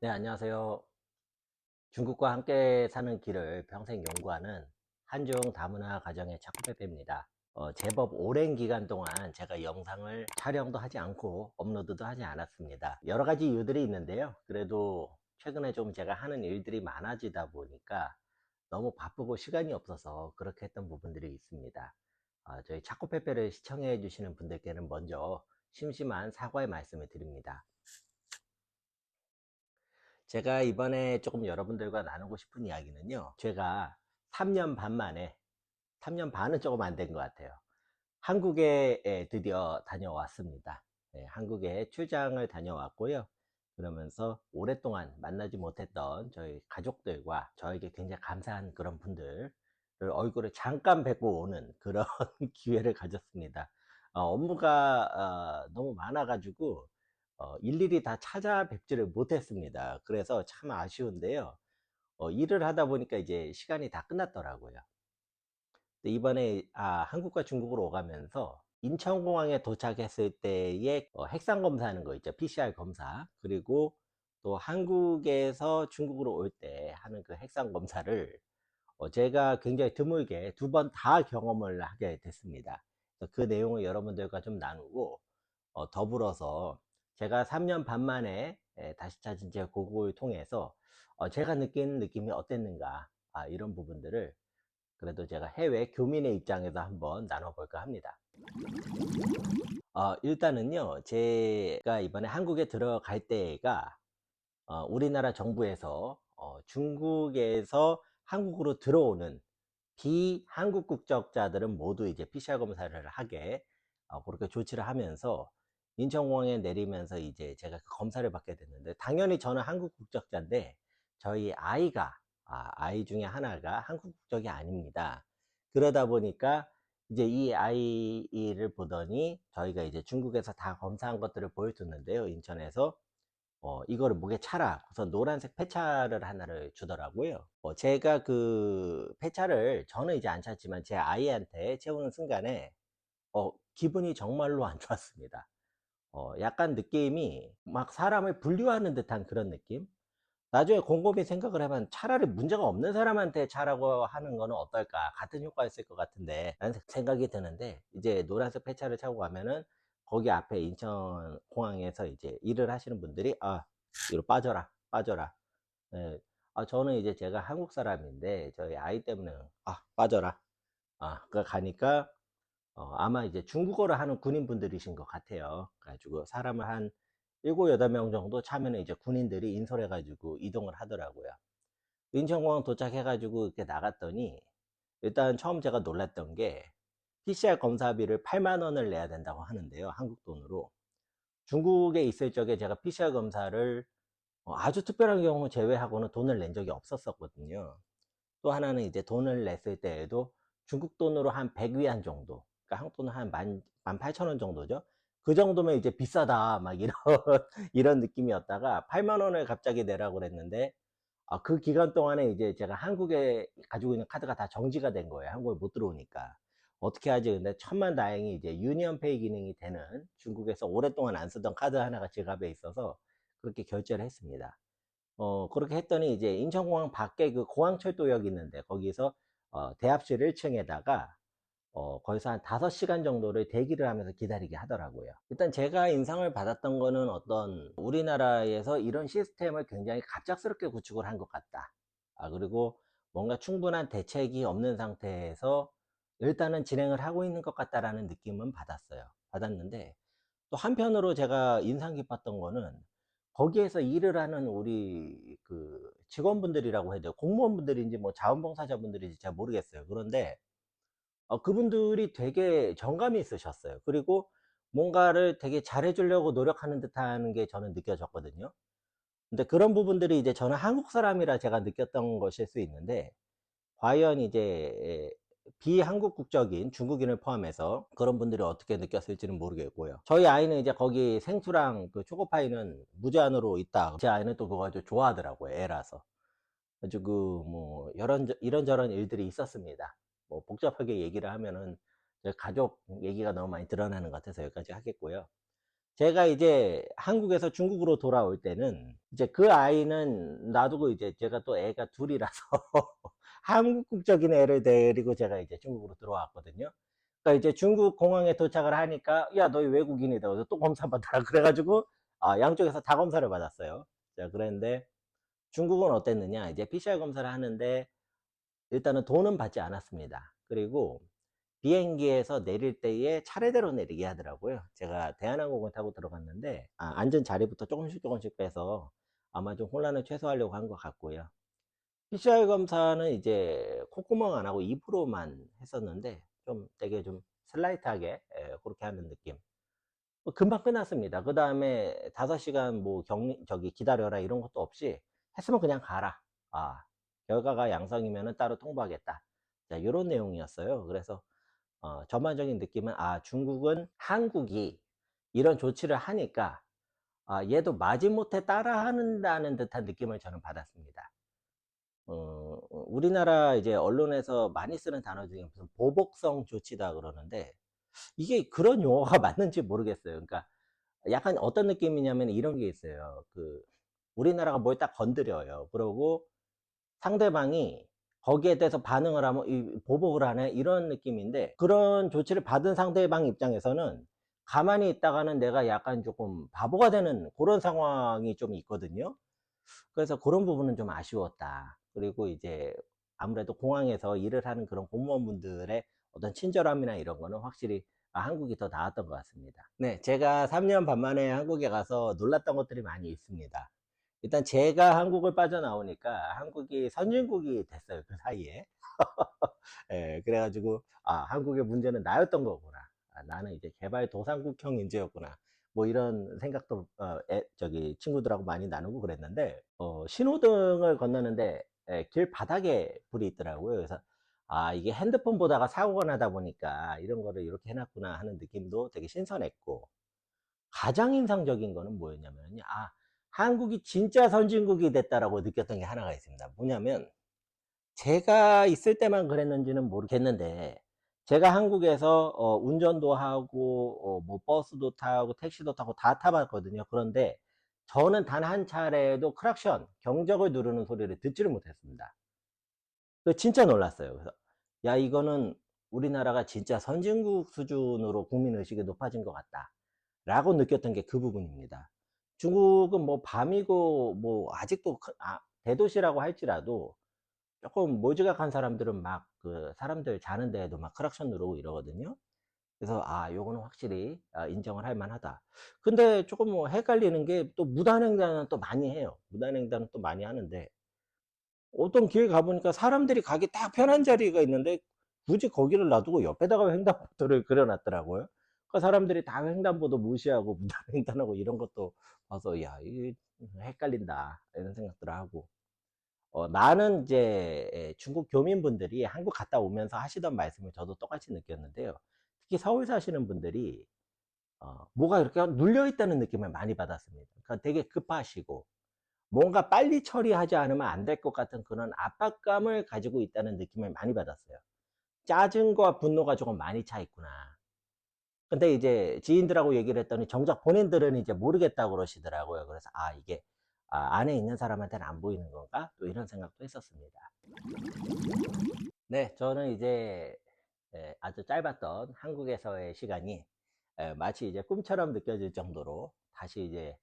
네, 안녕하세요. 중국과 함께 사는 길을 평생 연구하는 한중 다문화 가정의 차코페페입니다. 제법 오랜 기간 동안 제가 영상을 촬영도 하지 않고 업로드도 하지 않았습니다. 여러 가지 이유들이 있는데요. 그래도 최근에 좀 제가 하는 일들이 많아지다 보니까 너무 바쁘고 시간이 없어서 그렇게 했던 부분들이 있습니다. 저희 차코페페를 시청해 주시는 분들께는 먼저 심심한 사과의 말씀을 드립니다. 제가 이번에 조금 여러분들과 나누고 싶은 이야기는요. 제가 3년 반 만에, 3년 반은 조금 안 된 것 같아요. 한국에 드디어 다녀왔습니다. 네, 한국에 출장을 다녀왔고요. 그러면서 오랫동안 만나지 못했던 저희 가족들과 저에게 굉장히 감사한 그런 분들 얼굴을 잠깐 뵙고 오는 그런 기회를 가졌습니다. 업무가 너무 많아가지고 일일이 다 찾아뵙지를 못했습니다. 그래서 참 아쉬운데요. 일을 하다 보니까 이제 시간이 다 끝났더라고요. 근데 이번에 한국과 중국으로 오가면서 인천공항에 도착했을 때의 핵산 검사하는 거 있죠. PCR 검사. 그리고 또 한국에서 중국으로 올 때 하는 그 핵산 검사를 제가 굉장히 드물게 두 번 다 경험을 하게 됐습니다. 그래서 그 내용을 여러분들과 좀 나누고 더불어서 제가 3년 반 만에 다시 찾은 제 고국을 통해서 제가 느낀 느낌이 어땠는가, 이런 부분들을 그래도 제가 해외 교민의 입장에서 한번 나눠볼까 합니다. 일단은요, 제가 이번에 한국에 들어갈 때가 우리나라 정부에서 중국에서 한국으로 들어오는 비한국 국적자들은 모두 이제 PCR 검사를 하게 그렇게 조치를 하면서 인천공항에 내리면서 이제 제가 그 검사를 받게 됐는데, 당연히 저는 한국 국적자인데 저희 아이 중에 하나가 한국 국적이 아닙니다. 그러다 보니까 이제 이 아이를 보더니 저희가 이제 중국에서 다 검사한 것들을 보여줬는데요, 인천에서. 이거를 목에 차라. 우선 노란색 폐차를 하나를 주더라고요. 제가 그 폐차를 저는 이제 안 찼지만 제 아이한테 채우는 순간에, 기분이 정말로 안 좋았습니다. 약간 느낌이 막 사람을 분류하는 듯한 그런 느낌? 나중에 곰곰이 생각을 해보면 차라리 문제가 없는 사람한테 차라고 하는 거는 어떨까? 같은 효과였을 것 같은데, 라는 생각이 드는데, 이제 노란색 폐차를 차고 가면은 거기 앞에 인천 공항에서 이제 일을 하시는 분들이, 이리로 빠져라, 빠져라. 예. 저는 이제 제가 한국 사람인데, 저희 아이 때문에, 빠져라. 그 가니까, 아마 이제 중국어를 하는 군인분들이신 것 같아요. 그래가지고 사람을 한 7, 8명 정도 차면 이제 군인들이 인솔해가지고 이동을 하더라고요. 인천공항 도착해가지고 이렇게 나갔더니, 일단 처음 제가 놀랐던 게, PCR 검사비를 8만 원을 내야 된다고 하는데요. 한국 돈으로. 중국에 있을 적에 제가 PCR 검사를 아주 특별한 경우 제외하고는 돈을 낸 적이 없었었거든요. 또 하나는 이제 돈을 냈을 때에도 중국 돈으로 한 100위안 정도, 그러니까 한국 돈은 한 18,000원 정도죠. 그 정도면 이제 비싸다, 막 이런, 이런 느낌이었다가 8만 원을 갑자기 내라고 그랬는데, 그 기간 동안에 이제 제가 한국에 가지고 있는 카드가 다 정지가 된 거예요. 한국에 못 들어오니까. 어떻게 하지? 근데 천만 다행히 이제 유니언페이 기능이 되는 중국에서 오랫동안 안 쓰던 카드 하나가 지갑에 있어서 그렇게 결제를 했습니다. 그렇게 했더니 이제 인천공항 밖에 그 공항철도역 있는데 거기서 대합실 1층에다가 거기서 한 5시간 정도를 대기를 하면서 기다리게 하더라고요. 일단 제가 인상을 받았던 거는, 어떤 우리나라에서 이런 시스템을 굉장히 갑작스럽게 구축을 한 것 같다. 그리고 뭔가 충분한 대책이 없는 상태에서 일단은 진행을 하고 있는 것 같다라는 느낌은 받았는데, 또 한편으로 제가 인상 깊었던 거는 거기에서 일을 하는 우리 그 직원분들이라고 해야 돼요. 공무원분들인지 뭐 자원봉사자분들인지 잘 모르겠어요. 그런데 그분들이 되게 정감이 있으셨어요. 그리고 뭔가를 되게 잘해주려고 노력하는 듯한 게 저는 느껴졌거든요. 근데 그런 부분들이 이제 저는 한국 사람이라 제가 느꼈던 것일 수 있는데, 과연 이제 비한국 국적인 중국인을 포함해서 그런 분들이 어떻게 느꼈을지는 모르겠고요. 저희 아이는 이제 거기 생수랑 그 초코파이는 무제한으로 있다. 제 아이는 또 그거 아주 좋아하더라고요. 애라서. 가지고 뭐 이런저런 일들이 있었습니다. 뭐 복잡하게 얘기를 하면은 가족 얘기가 너무 많이 드러나는 것 같아서 여기까지 하겠고요. 제가 이제 한국에서 중국으로 돌아올 때는 이제 그 아이는 놔두고 이제 제가 또 애가 둘이라서 한국 국적인 애를 데리고 제가 이제 중국으로 들어왔거든요. 그러니까 이제 중국 공항에 도착을 하니까 야, 너희 외국인이다. 그래서 또 검사 받아라. 그래가지고 양쪽에서 다 검사를 받았어요. 자, 그랬는데 중국은 어땠느냐? 이제 PCR 검사를 하는데 일단은 돈은 받지 않았습니다. 그리고 비행기에서 내릴 때에 차례대로 내리게 하더라고요. 제가 대한항공을 타고 들어갔는데 앉은 자리부터 조금씩 조금씩 빼서 아마 좀 혼란을 최소화하려고 한 것 같고요. PCR 검사는 이제 콧구멍 안 하고 입으로만 했었는데 좀 되게 좀 슬라이트하게 그렇게 하는 느낌. 뭐 금방 끝났습니다. 그 다음에 5시간 뭐 저기 기다려라 이런 것도 없이 했으면 그냥 가라. 결과가 양성이면 따로 통보하겠다. 자, 이런 내용이었어요. 그래서 전반적인 느낌은 중국은 한국이 이런 조치를 하니까 얘도 마지못해 따라한다는 듯한 느낌을 저는 받았습니다. 우리나라 이제 언론에서 많이 쓰는 단어 중에 무슨 보복성 조치다 그러는데 이게 그런 용어가 맞는지 모르겠어요. 그러니까 약간 어떤 느낌이냐면 이런 게 있어요. 우리나라가 뭘 딱 건드려요. 그러고 상대방이 거기에 대해서 반응을 하면 보복을 하네 이런 느낌인데, 그런 조치를 받은 상대방 입장에서는 가만히 있다가는 내가 약간 조금 바보가 되는 그런 상황이 좀 있거든요. 그래서 그런 부분은 좀 아쉬웠다. 그리고 이제 아무래도 공항에서 일을 하는 그런 공무원분들의 어떤 친절함이나 이런 거는 확실히 한국이 더 나았던 것 같습니다. 네, 제가 3년 반 만에 한국에 가서 놀랐던 것들이 많이 있습니다. 일단 제가 한국을 빠져나오니까 한국이 선진국이 됐어요, 그 사이에. 예, 그래가지고 한국의 문제는 나였던 거구나. 나는 이제 개발도상국형 인재였구나. 뭐 이런 생각도 저기 친구들하고 많이 나누고 그랬는데, 신호등을 건너는데 길 바닥에 불이 있더라고요. 그래서 이게 핸드폰 보다가 사고가 나다 보니까 이런 거를 이렇게 해놨구나 하는 느낌도 되게 신선했고, 가장 인상적인 거는 뭐였냐면요. 한국이 진짜 선진국이 됐다라고 느꼈던 게 하나가 있습니다. 뭐냐면 제가 있을 때만 그랬는지는 모르겠는데, 제가 한국에서 운전도 하고 뭐 버스도 타고 택시도 타고 다 타봤거든요. 그런데 저는 단 한 차례도 크락션, 경적을 누르는 소리를 듣지를 못했습니다. 진짜 놀랐어요. 그래서 야, 이거는 우리나라가 진짜 선진국 수준으로 국민의식이 높아진 것 같다 라고 느꼈던 게 그 부분입니다. 중국은 뭐 밤이고 뭐 아직도 대도시라고 할지라도 조금 몰지각한 사람들은 막 사람들 자는 데에도 막 크락션 누르고 이러거든요. 그래서 요거는 확실히 인정을 할 만하다. 근데 조금 뭐 헷갈리는 게 또 무단횡단은 또 많이 해요. 무단횡단은 또 많이 하는데 어떤 기회 가보니까 사람들이 가기 딱 편한 자리가 있는데 굳이 거기를 놔두고 옆에다가 횡단보도를 그려놨더라고요. 그러니까 사람들이 다 횡단보도 무시하고 무단횡단하고 이런 것도 봐서 야, 이게 헷갈린다 이런 생각들을 하고, 많은 이제 중국 교민분들이 한국 갔다 오면서 하시던 말씀을 저도 똑같이 느꼈는데요. 특히 서울 사시는 분들이 뭐가 이렇게 눌려 있다는 느낌을 많이 받았습니다. 그러니까 되게 급하시고 뭔가 빨리 처리하지 않으면 안 될 것 같은 그런 압박감을 가지고 있다는 느낌을 많이 받았어요. 짜증과 분노가 조금 많이 차 있구나. 근데 이제 지인들하고 얘기를 했더니 정작 본인들은 이제 모르겠다고 그러시더라고요. 그래서 이게 안에 있는 사람한테는 안 보이는 건가? 또 이런 생각도 했었습니다. 네, 저는 이제 아주 짧았던 한국에서의 시간이 마치 이제 꿈처럼 느껴질 정도로 다시 이제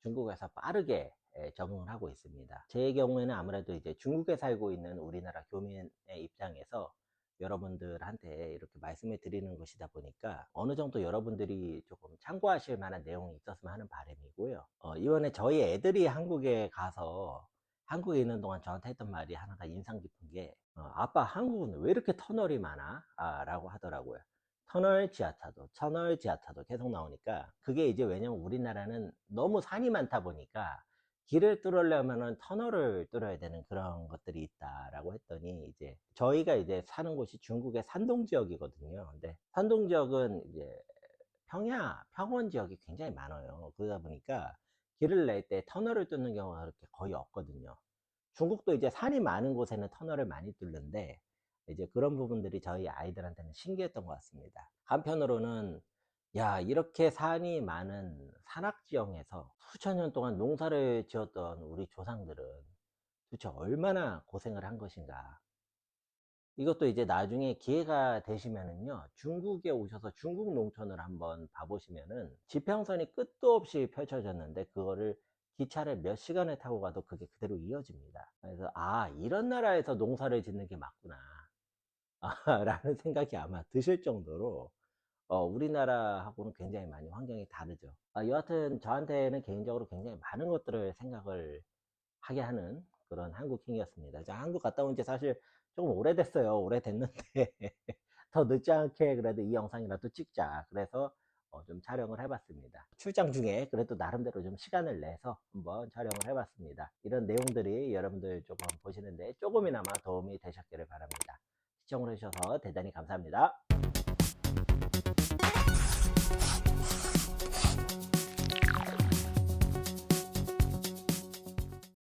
중국에서 빠르게 적응을 하고 있습니다. 제 경우에는 아무래도 이제 중국에 살고 있는 우리나라 교민의 입장에서 여러분들한테 이렇게 말씀을 드리는 것이다 보니까 어느 정도 여러분들이 조금 참고하실 만한 내용이 있었으면 하는 바람이고요. 이번에 저희 애들이 한국에 가서 한국에 있는 동안 저한테 했던 말이 하나가 인상 깊은 게, 아빠, 한국은 왜 이렇게 터널이 많아? 라고 하더라고요. 터널, 지하차도 계속 나오니까, 그게 이제 왜냐면 우리나라는 너무 산이 많다 보니까 길을 뚫으려면은 터널을 뚫어야 되는 그런 것들이 있다라고 했더니, 이제 저희가 이제 사는 곳이 중국의 산동 지역이거든요. 근데 산동 지역은 이제 평원 지역이 굉장히 많아요. 그러다 보니까 길을 낼 때 터널을 뚫는 경우가 그렇게 거의 없거든요. 중국도 이제 산이 많은 곳에는 터널을 많이 뚫는데 이제 그런 부분들이 저희 아이들한테는 신기했던 것 같습니다. 한편으로는 야, 이렇게 산이 많은 산악지형에서 수천 년 동안 농사를 지었던 우리 조상들은 도대체 얼마나 고생을 한 것인가. 이것도 이제 나중에 기회가 되시면은요, 중국에 오셔서 중국 농촌을 한번 봐보시면은 지평선이 끝도 없이 펼쳐졌는데 그거를 기차를 몇 시간을 타고 가도 그게 그대로 이어집니다. 그래서 아, 이런 나라에서 농사를 짓는 게 맞구나. 라는 생각이 아마 드실 정도로 우리나라하고는 굉장히 많이 환경이 다르죠. 여하튼 저한테는 개인적으로 굉장히 많은 것들을 생각을 하게 하는 그런 한국행이었습니다. 자, 한국 갔다 온 지 사실 조금 오래됐어요. 오래됐는데 더 늦지 않게 그래도 이 영상이라도 찍자. 그래서 좀 촬영을 해봤습니다. 출장 중에 그래도 나름대로 좀 시간을 내서 한번 촬영을 해봤습니다. 이런 내용들이 여러분들 조금 보시는데 조금이나마 도움이 되셨기를 바랍니다. 시청을 해주셔서 대단히 감사합니다.